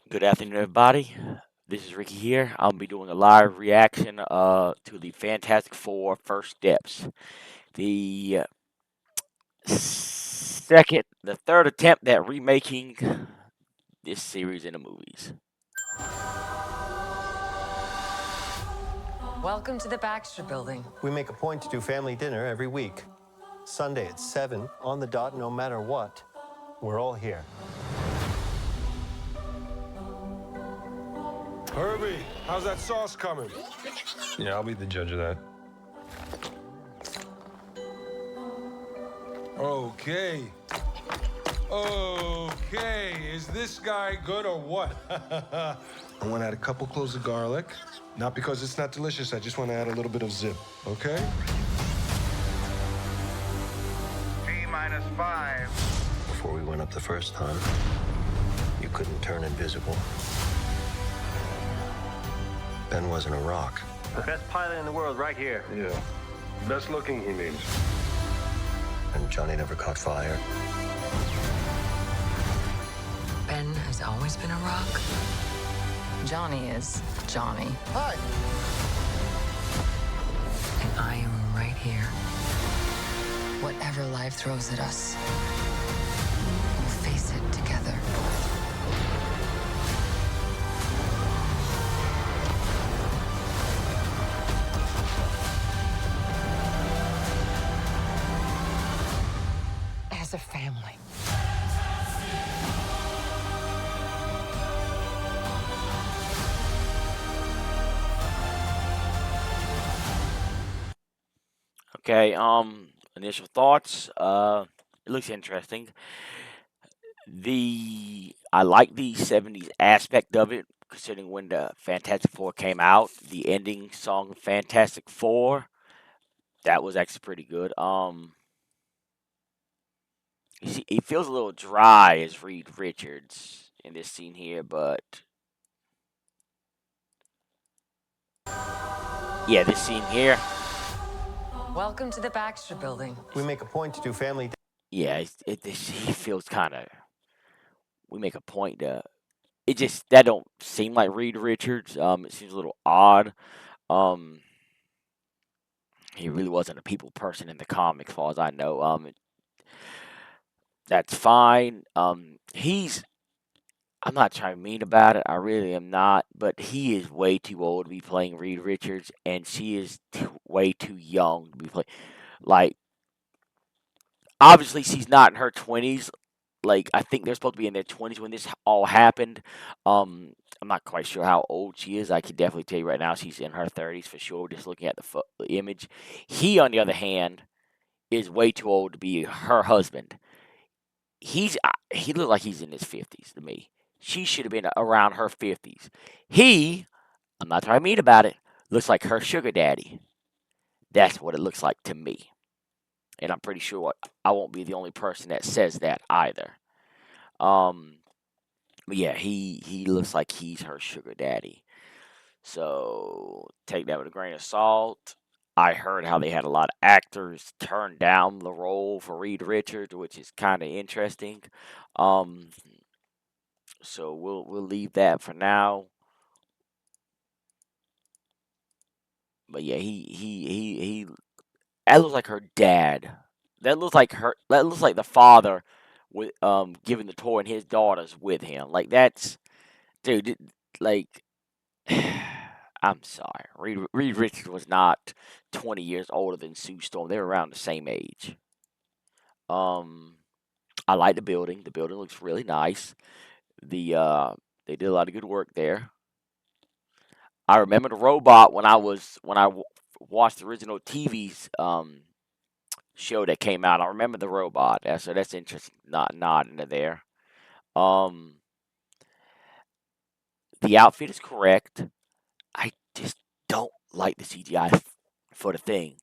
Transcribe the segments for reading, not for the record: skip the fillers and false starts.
Good afternoon, everybody. This is Ricky here. I'll be doing a live reaction to the Fantastic Four First Steps, the the third attempt at remaking this series in the movies. Welcome to the Baxter Building. We make a point to do family dinner every week. Sunday at 7, on the dot, no matter what. We're all here. Herbie, how's that sauce coming? Yeah, I'll be the judge of that. Okay. Okay, is this guy good or what? I want to add a couple cloves of garlic. Not because it's not delicious, I just want to add a little bit of zip, okay? T-5. Before we went up the first time, you couldn't turn invisible. Ben wasn't a rock. The best pilot in the world right here. Yeah. Best looking, he means. And Johnny never caught fire. Ben has always been a rock. Johnny is Johnny. Hi! And I am right here. Whatever life throws at us, we'll face it together. As a family. Okay, initial thoughts. It looks interesting. I like the '70s aspect of it, considering when the Fantastic Four came out. The ending song, Fantastic Four, that was actually pretty good. You see, he feels a little dry as Reed Richards in this scene here, but yeah, this scene here, Welcome to the Baxter Building. We make a point to do family yeah, he feels kind of. We make a point to. It just that don't seem like Reed Richards. It seems a little odd. Um, he really wasn't a people person in the comic, as far as I know. That's fine. He's I'm not trying to be mean about it. I really am not. But he is way too old to be playing Reed Richards, and she is way too young to be playing. Like, obviously, she's not in her 20s. Like, I think they're supposed to be in their 20s when this all happened. I'm not quite sure how old she is. I can definitely tell you right now she's in her 30s for sure, just looking at the image. He, on the other hand, is way too old to be her husband. He looked like he's in his 50s to me. She should have been around her 50s. He, I'm not trying to be mean about it, looks like her sugar daddy. That's what it looks like to me. And I'm pretty sure I won't be the only person that says that either. But yeah, he looks like he's her sugar daddy. So take that with a grain of salt. I heard how they had a lot of actors turn down the role for Reed Richards, which is kind of interesting. Um, so we'll leave that for now. But yeah, he that looks like her dad. That looks like the father with giving the tour and his daughters with him. Like that's dude. Like I'm sorry, Reed Richards was not 20 years older than Sue Storm. They were around the same age. Um, I like the building. The building looks really nice. They did a lot of good work there. I remember the robot when I watched the original TV's show that came out. I remember the robot. So that's interesting. Not into there. Um, the outfit is correct. I just don't like the CGI for the thing.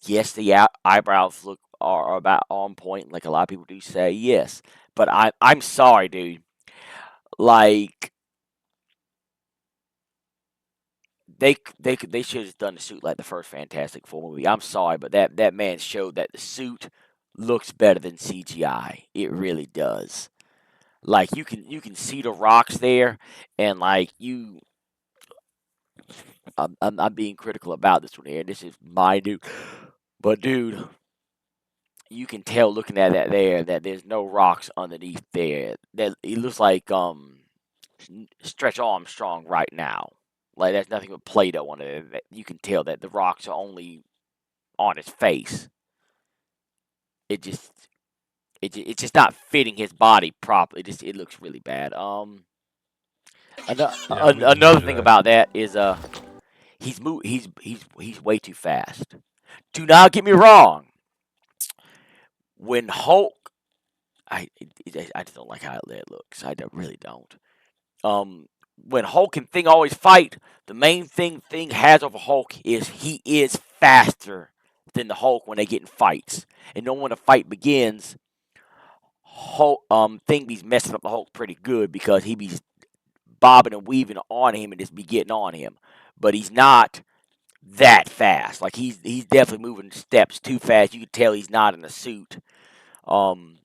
Yes, the eyebrows are about on point, like a lot of people do say. Yes, but I'm sorry, dude. Like they should have done the suit like the first Fantastic Four movie. I'm sorry, but that man showed that the suit looks better than CGI. It really does. Like you can see the rocks there, and like I'm being critical about this one here. This is my dude, but dude, you can tell looking at that there that there's no rocks underneath there. That it looks like Stretch Armstrong right now. Like there's nothing but Play-Doh on it. You can tell that the rocks are only on his face. It just it's just not fitting his body properly. It looks really bad. Yeah, I'll be the Another judge of thing that. about that is he's way too fast. Do not get me wrong. When Hulk, I just don't like how it looks. Really don't. When Hulk and Thing always fight, the main thing has over Hulk is he is faster than the Hulk when they get in fights. And then when the fight begins, Hulk Thing be messing up the Hulk pretty good because he be bobbing and weaving on him and just be getting on him. But he's not that fast. Like he's definitely moving steps too fast. You can tell he's not in a suit. Um,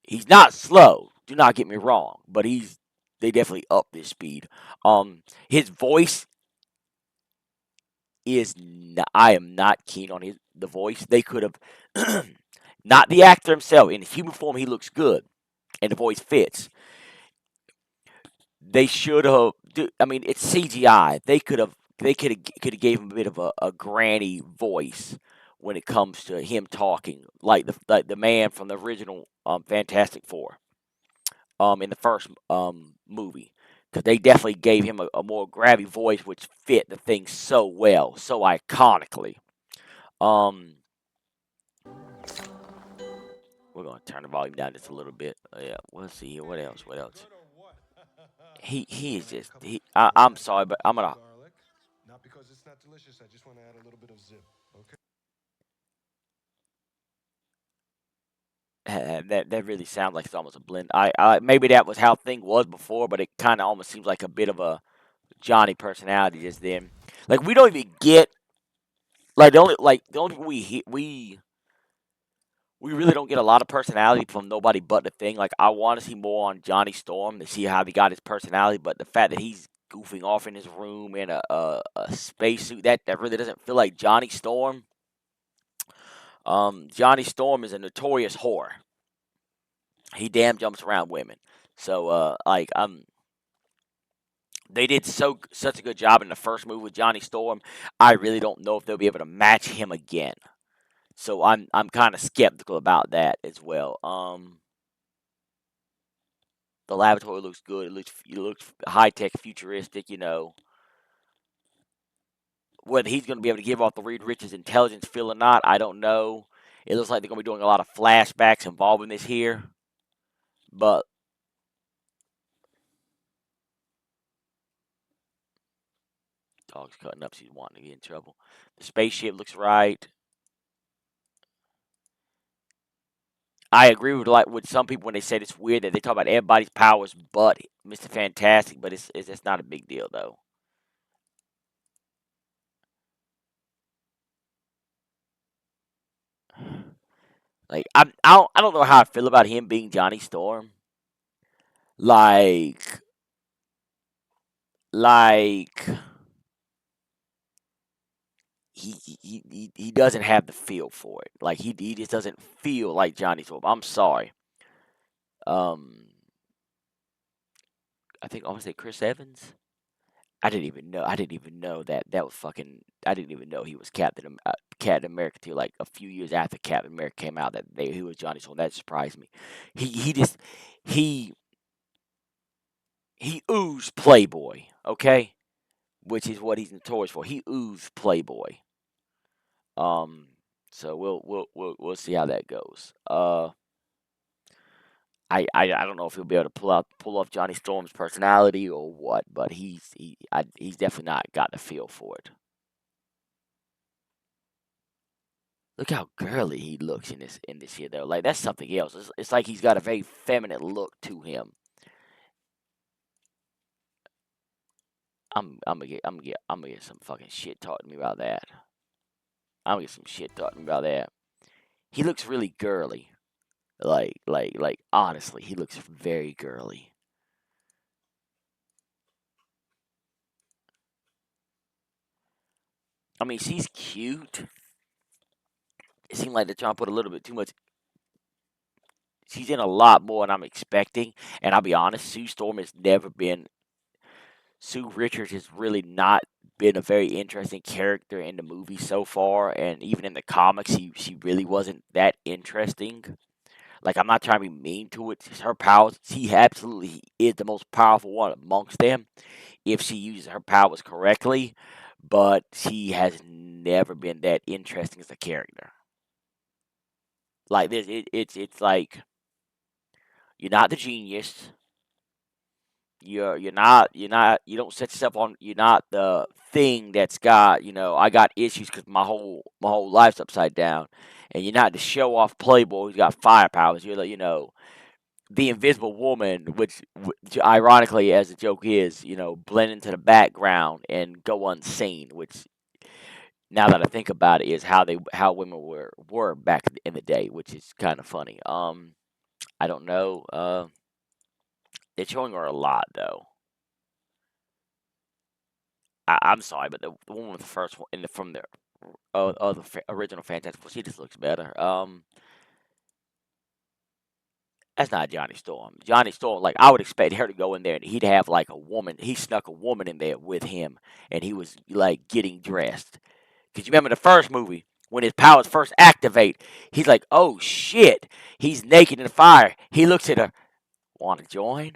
he's not slow. Do not get me wrong, but they definitely up this speed. His voice is I am not keen on the voice. They could have not the actor himself in human form. He looks good and the voice fits. They should have. I mean, it's CGI. They could have gave him a bit of a granny voice when it comes to him talking, like the man from the original Fantastic Four in the first movie, because they definitely gave him a more grabby voice, which fit the thing so well, so iconically. Um, we're gonna turn the volume down just a little bit. Yeah, we'll see here. What else? What else? He is just I'm sorry, but I'm gonna. Garlic. Not because it's not delicious. I just want to add a little bit of zip. Okay. That really sounds like it's almost a blend. I maybe that was how Thing was before, but it kind of almost seems like a bit of a Johnny personality just then. Like we don't even get the only we really don't get a lot of personality from nobody but the Thing. Like I want to see more on Johnny Storm to see how he got his personality, but the fact that he's goofing off in his room in a spacesuit that really doesn't feel like Johnny Storm. Johnny Storm is a notorious whore. He damn jumps around women. So they did such a good job in the first movie with Johnny Storm. I really don't know if they'll be able to match him again. So I'm kind of skeptical about that as well. The laboratory looks good. It looks high tech, futuristic. Whether he's going to be able to give off the Reed Richards intelligence feel or not, I don't know. It looks like they're going to be doing a lot of flashbacks involving this here, but dog's cutting up. She's wanting to get in trouble. The spaceship looks right. I agree with some people when they said it's weird that they talk about everybody's powers but Mr. Fantastic, but it's not a big deal though. Like I don't know how I feel about him being Johnny Storm. Like like he doesn't have the feel for it. Like he just doesn't feel like Johnny Storm. I'm sorry. Um, I think I want to say Chris Evans. I didn't even know. I didn't even know that was fucking. I didn't even know he was Captain America till like a few years after Captain America came out. He was Johnny Storm. That surprised me. He just he he oozed Playboy. Okay, which is what he's notorious for. He oozed Playboy. Um, so we'll see how that goes. I don't know if he'll be able to pull off Johnny Storm's personality or what, but he's definitely not got the feel for it. Look how girly he looks in this here though. Like that's something else. It's like he's got a very feminine look to him. I'm gonna get some fucking shit talked to me about that. I'm gonna get some shit talked to me about that. He looks really girly. Like honestly, he looks very girly. I mean, she's cute. It seemed like they're trying to put a little bit too much. She's in a lot more than I'm expecting, and I'll be honest, Sue Richards has really not been a very interesting character in the movie so far, and even in the comics, she really wasn't that interesting. Like, I'm not trying to be mean to it. Her powers, she absolutely is the most powerful one amongst them if she uses her powers correctly, but she has never been that interesting as a character. Like this, it's like you're not the genius. You don't set yourself on. You're not the thing that's got I got issues because my whole life's upside down, and you're not the show off playboy who's got fire powers. You're the the Invisible Woman, which ironically, as the joke is, blend into the background and go unseen. Which, now that I think about it, is how women were back in the day, which is kind of funny. I don't know. They're showing her a lot though. I'm sorry, but the one with the first one from the original Fantastic Four, she just looks better. That's not Johnny Storm. Johnny Storm, like I would expect her to go in there and he'd have like a woman. He snuck a woman in there with him, and he was like getting dressed. Cause you remember the first movie when his powers first activate, he's like, "Oh shit!" He's naked in the fire. He looks at her, "Want to join?"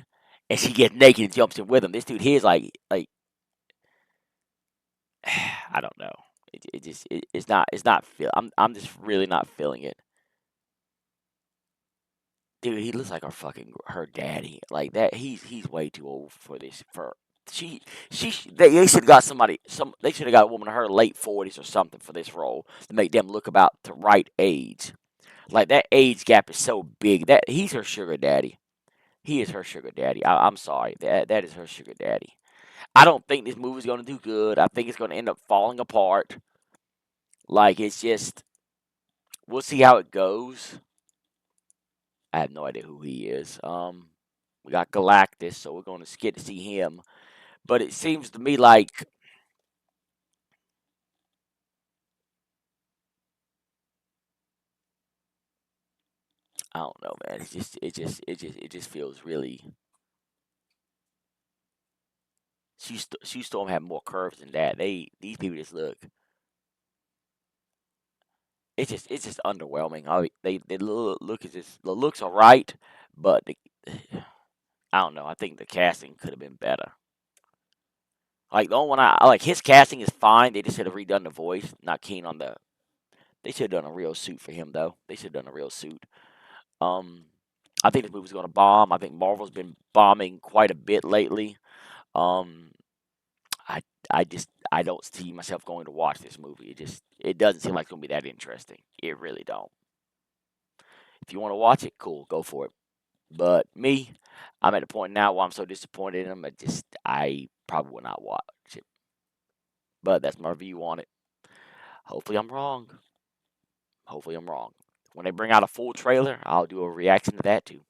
And she gets naked and jumps in with him. This dude here is like I don't know. It's not feel. I'm just really not feeling it. Dude, he looks like her daddy. Like that, he's way too old for this. For they should have got they should have got a woman in her late 40s or something for this role to make them look about the right age. Like that age gap is so big that he's her sugar daddy. He is her sugar daddy. I'm sorry, that is her sugar daddy. I don't think this movie's gonna do good. I think it's gonna end up falling apart. Like it's just, we'll see how it goes. I have no idea who he is. We got Galactus, so we're going to get to see him. But it seems to me like I don't know, man. It just feels really. She Storm had more curves than that. These people just look. It's just underwhelming. They look is just the looks are right, but I don't know. I think the casting could have been better. Like the only one I like, his casting is fine. They just should have redone the voice. Not keen on the. They should have done a real suit for him though. They should have done a real suit. Um, I think this movie's going to bomb. I think Marvel's been bombing quite a bit lately. Um, I I don't see myself going to watch this movie. It doesn't seem like it's going to be that interesting. It really don't. If you want to watch it, cool, go for it. But me, I'm at the point now where I'm so disappointed in them. I probably will not watch it. But that's my view on it. Hopefully I'm wrong. Hopefully I'm wrong. When they bring out a full trailer, I'll do a reaction to that too.